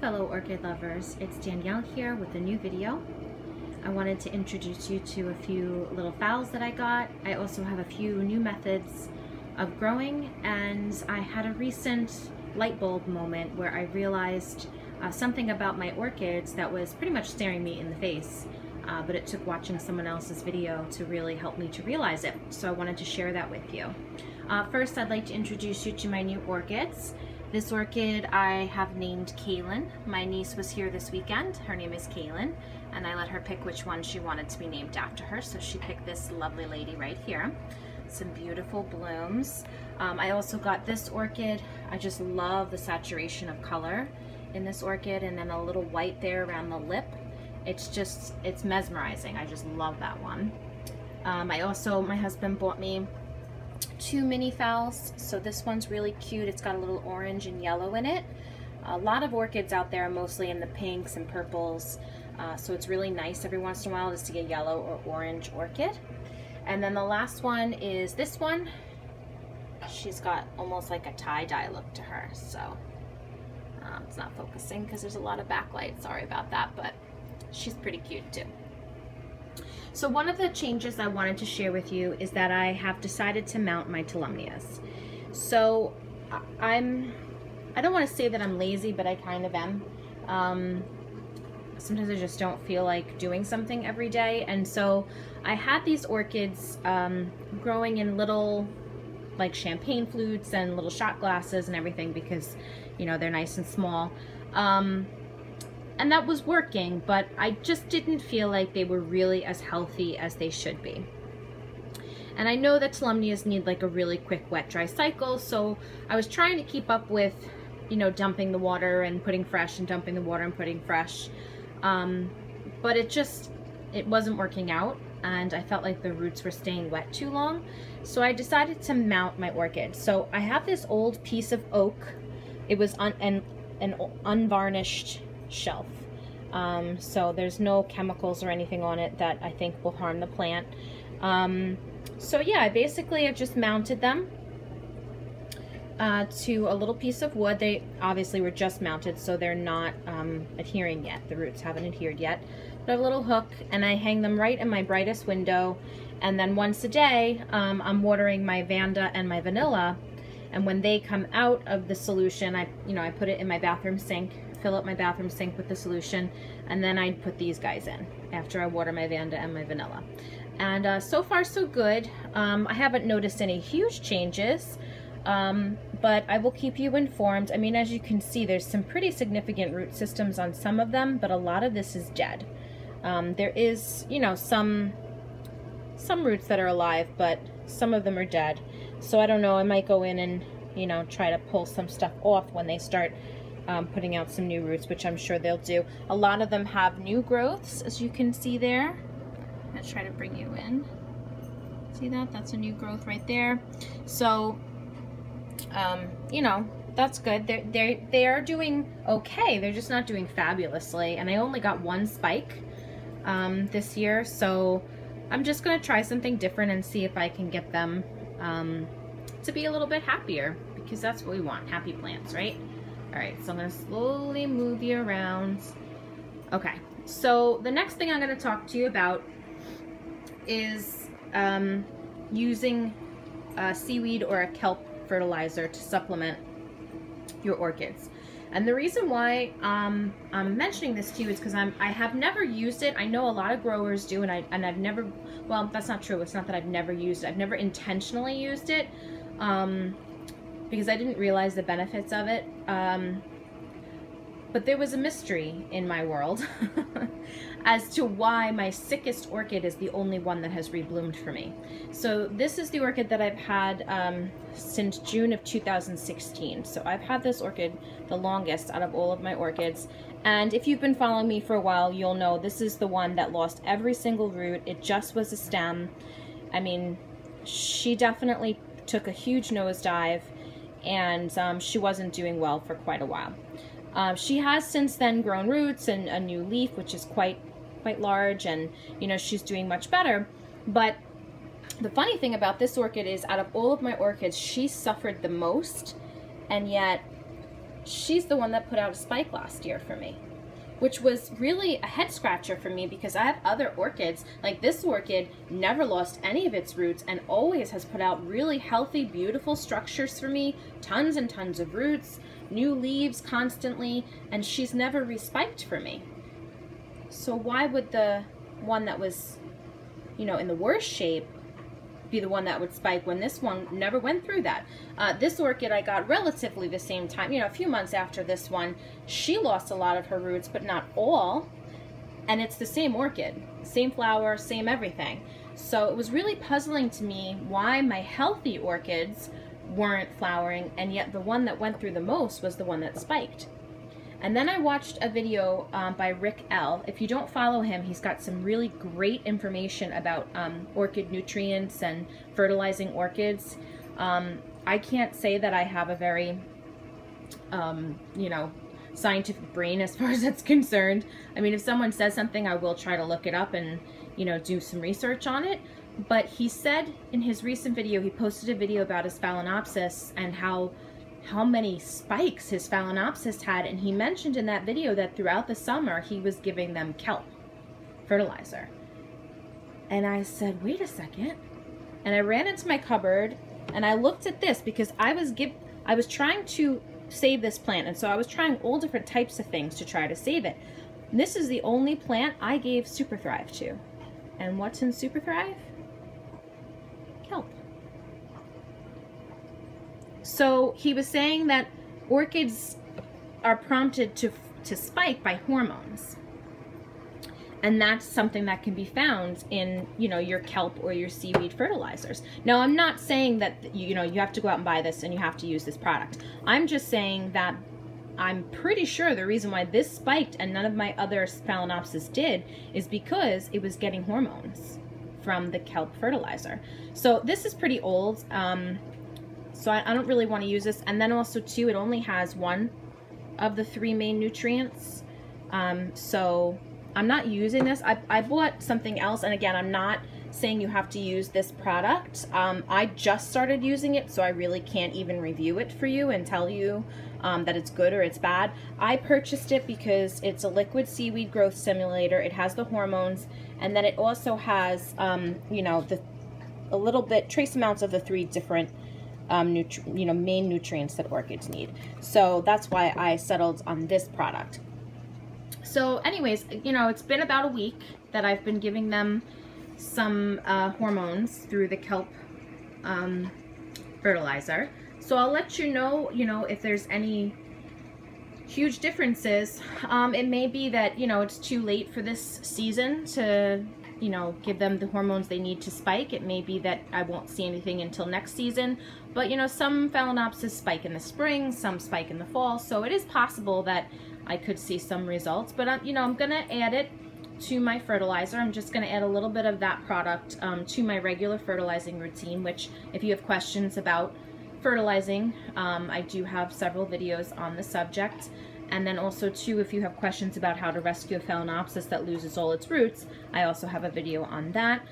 fellow orchid lovers, it's Danielle here with a new video. I wanted to introduce you to a few little phals that I got. I also have a few new methods of growing, and I had a recent light bulb moment where I realized something about my orchids that was pretty much staring me in the face, but it took watching someone else's video to really help me to realize it. So I wanted to share that with you. First, I'd like to introduce you to my new orchids. This orchid I have named Kaylin. My niece was here this weekend. Her name is Kaylin, and I let her pick which one she wanted to be named after her. So she picked this lovely lady right here. Some beautiful blooms. I also got this orchid. I just love the saturation of color in this orchid, and then a little white there around the lip. It's mesmerizing. I just love that one. My husband bought me two mini phals. So this one's really cute. It's got a little orange and yellow in it. A lot of orchids out there are mostly in the pinks and purples, so it's really nice every once in a while just to get yellow or orange orchid. And then the last one is this one. She's got almost like a tie-dye look to her, so it's not focusing because there's a lot of backlight. Sorry about that, but she's pretty cute too. So one of the changes I wanted to share with you is that I have decided to mount my Tolumnias. So I don't want to say that I'm lazy, but I kind of am. Sometimes I just don't feel like doing something every day. And so I had these orchids growing in little like champagne flutes and little shot glasses and everything because, you know, they're nice and small. And that was working, but I just didn't feel like they were really as healthy as they should be. And I know that Tolumnias need like a really quick wet dry cycle, so I was trying to keep up with, you know, dumping the water and putting fresh and dumping the water and putting fresh. But it wasn't working out, and I felt like the roots were staying wet too long. So I decided to mount my orchid. So I have this old piece of oak. It was an unvarnished shelf, so there's no chemicals or anything on it that I think will harm the plant. So yeah, I just mounted them to a little piece of wood. They obviously were just mounted, so they're not adhering yet. The roots haven't adhered yet. But I have a little hook, and I hang them right in my brightest window, and then once a day I'm watering my Vanda and my vanilla, and when they come out of the solution, I put it in my bathroom sink, fill up my bathroom sink with the solution, and then I put these guys in after I water my Vanda and my vanilla. And so far so good. I haven't noticed any huge changes, but I will keep you informed. I mean, as you can see, there's some pretty significant root systems on some of them, but a lot of this is dead. There is, you know, some roots that are alive, but some of them are dead. So I don't know, I might go in and, you know, try to pull some stuff off when they start putting out some new roots, which I'm sure they'll do. A lot of them have new growths, as you can see there. I'm gonna try to bring you in. See that? That's a new growth right there. So, you know, that's good. They are doing okay. They're just not doing fabulously. And I only got one spike this year, so I'm just gonna try something different and see if I can get them to be a little bit happier, because that's what we want, happy plants, right? All right, so I'm gonna slowly move you around. Okay, so the next thing I'm gonna talk to you about is using a seaweed or a kelp fertilizer to supplement your orchids. And the reason why I'm mentioning this to you is because I have never used it. I know a lot of growers do, and I've never, well, that's not true. It's not that I've never used it. I've never intentionally used it. Because I didn't realize the benefits of it. But there was a mystery in my world as to why my sickest orchid is the only one that has rebloomed for me. So this is the orchid that I've had since June of 2016. So I've had this orchid the longest out of all of my orchids. And if you've been following me for a while, you'll know this is the one that lost every single root. It just was a stem. I mean, she definitely took a huge nosedive, and she wasn't doing well for quite a while. She has since then grown roots and a new leaf, which is quite large, and you know, she's doing much better. But the funny thing about this orchid is, out of all of my orchids, she suffered the most, and yet she's the one that put out a spike last year for me, which was really a head scratcher for me because I have other orchids. Like this orchid never lost any of its roots and always has put out really healthy, beautiful structures for me, tons and tons of roots, new leaves constantly, and she's never respiked for me. So why would the one that was, you know, in the worst shape be the one that would spike when this one never went through that? This orchid I got relatively the same time, you know, a few months after this one. She lost a lot of her roots, but not all. And it's the same orchid, same flower, same everything. So it was really puzzling to me why my healthy orchids weren't flowering, and yet the one that went through the most was the one that spiked. And then I watched a video by Rick L. If you don't follow him, he's got some really great information about orchid nutrients and fertilizing orchids. I can't say that I have a very, you know, scientific brain as far as that's concerned. I mean, if someone says something, I will try to look it up and, you know, do some research on it. But he said in his recent video, he posted a video about his Phalaenopsis and how many spikes his Phalaenopsis had, and he mentioned in that video that throughout the summer he was giving them Kelp Fertilizer. And I said, wait a second. And I ran into my cupboard and I looked at this because I was trying to save this plant, and so I was trying all different types of things to try to save it. And this is the only plant I gave Super Thrive to. And what's in Super Thrive? Kelp. So he was saying that orchids are prompted to spike by hormones. And that's something that can be found in, you know, your kelp or your seaweed fertilizers. Now, I'm not saying that, you know, you have to go out and buy this and you have to use this product. I'm just saying that I'm pretty sure the reason why this spiked and none of my other Phalaenopsis did is because it was getting hormones from the kelp fertilizer. So this is pretty old. So I don't really want to use this. And then also too, it only has one of the 3 main nutrients. So I'm not using this. I bought something else. And again, I'm not saying you have to use this product. I just started using it, so I really can't even review it for you and tell you that it's good or it's bad. I purchased it because it's a liquid seaweed growth stimulator. It has the hormones, and then it also has, you know, a little bit, trace amounts of the 3 different main nutrients that orchids need. So that's why I settled on this product. So anyways, you know, it's been about a week that I've been giving them some hormones through the kelp fertilizer. So I'll let you know, if there's any huge differences. It may be that, you know, it's too late for this season to, you know, give them the hormones they need to spike. It may be that I won't see anything until next season. But, you know, some Phalaenopsis spike in the spring, some spike in the fall. So it is possible that I could see some results. But, you know, I'm going to add it to my fertilizer. I'm just going to add a little bit of that product to my regular fertilizing routine, which if you have questions about fertilizing, I do have several videos on the subject. And then also too, if you have questions about how to rescue a Phalaenopsis that loses all its roots, I also have a video on that.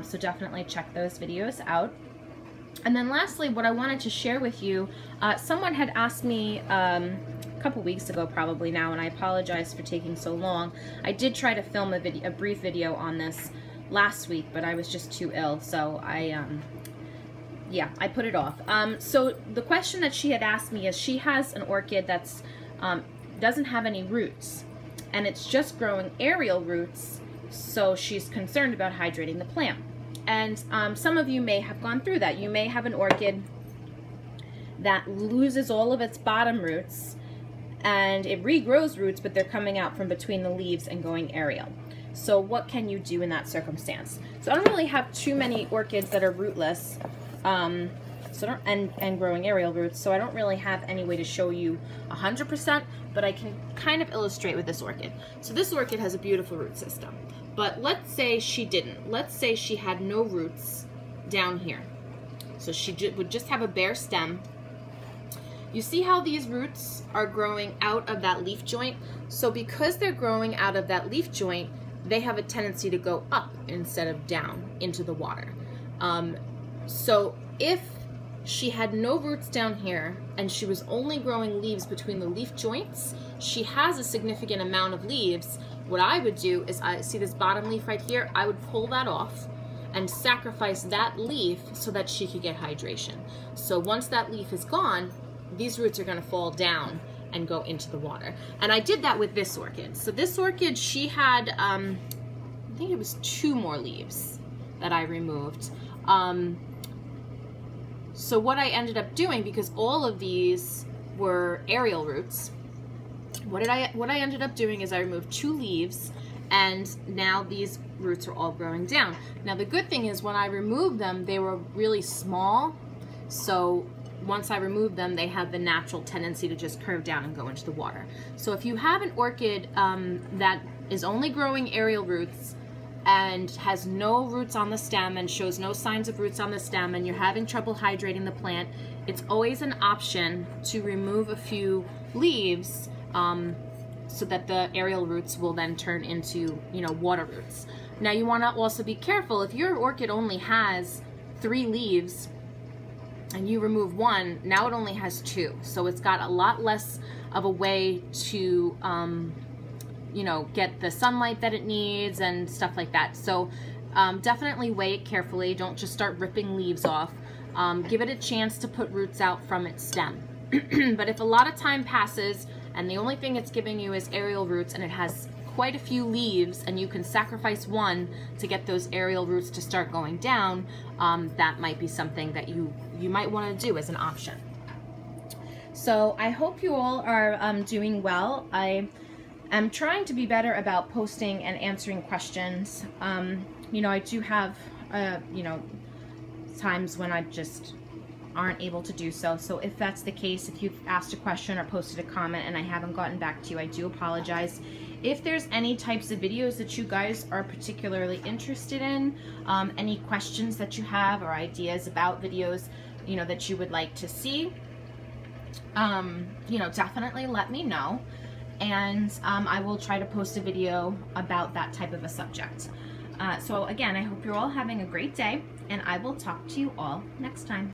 So definitely check those videos out. And then lastly, what I wanted to share with you, someone had asked me a couple weeks ago probably now, and I apologize for taking so long. I did try to film a brief video on this last week, but I was just too ill, so I put it off. So the question that she had asked me is, she has an orchid that's doesn't have any roots, and it's just growing aerial roots, so she's concerned about hydrating the plant. And some of you may have gone through that. You may have an orchid that loses all of its bottom roots and it regrows roots, but they're coming out from between the leaves and going aerial. So what can you do in that circumstance? So I don't really have too many orchids that are rootless and growing aerial roots, so I don't really have any way to show you 100%, but I can kind of illustrate with this orchid. So this orchid has a beautiful root system, but let's say she didn't. Let's say she had no roots down here. So she would just have a bare stem. You see how these roots are growing out of that leaf joint? So because they're growing out of that leaf joint, they have a tendency to go up instead of down into the water. So if she had no roots down here and she was only growing leaves between the leaf joints. She has a significant amount of leaves. What I would do is, I see this bottom leaf right here, I would pull that off and sacrifice that leaf so that she could get hydration. So once that leaf is gone, these roots are gonna fall down and go into the water. And I did that with this orchid. So this orchid, she had, I think it was 2 more leaves that I removed. So what I ended up doing, because all of these were aerial roots, what I ended up doing is I removed 2 leaves, and now these roots are all growing down. Now the good thing is when I removed them, they were really small, so once I remove them, they have the natural tendency to just curve down and go into the water. So if you have an orchid that is only growing aerial roots and has no roots on the stem and shows no signs of roots on the stem, and you're having trouble hydrating the plant, it's always an option to remove a few leaves so that the aerial roots will then turn into, you know, water roots. Now you want to also be careful. If your orchid only has 3 leaves and you remove 1, now it only has 2. So it's got a lot less of a way to, you know, get the sunlight that it needs and stuff like that. So definitely weigh it carefully. Don't just start ripping leaves off. Give it a chance to put roots out from its stem. But if a lot of time passes and the only thing it's giving you is aerial roots and it has quite a few leaves and you can sacrifice 1 to get those aerial roots to start going down, that might be something that you might want to do as an option. So I hope you all are doing well. I am trying to be better about posting and answering questions. You know, I do have, you know, times when I just aren't able to do so. So if that's the case, if you've asked a question or posted a comment and I haven't gotten back to you, I do apologize. If there's any types of videos that you guys are particularly interested in, any questions that you have or ideas about videos, you know, that you would like to see, you know, definitely let me know. And I will try to post a video about that type of a subject. So again, I hope you're all having a great day, and I will talk to you all next time.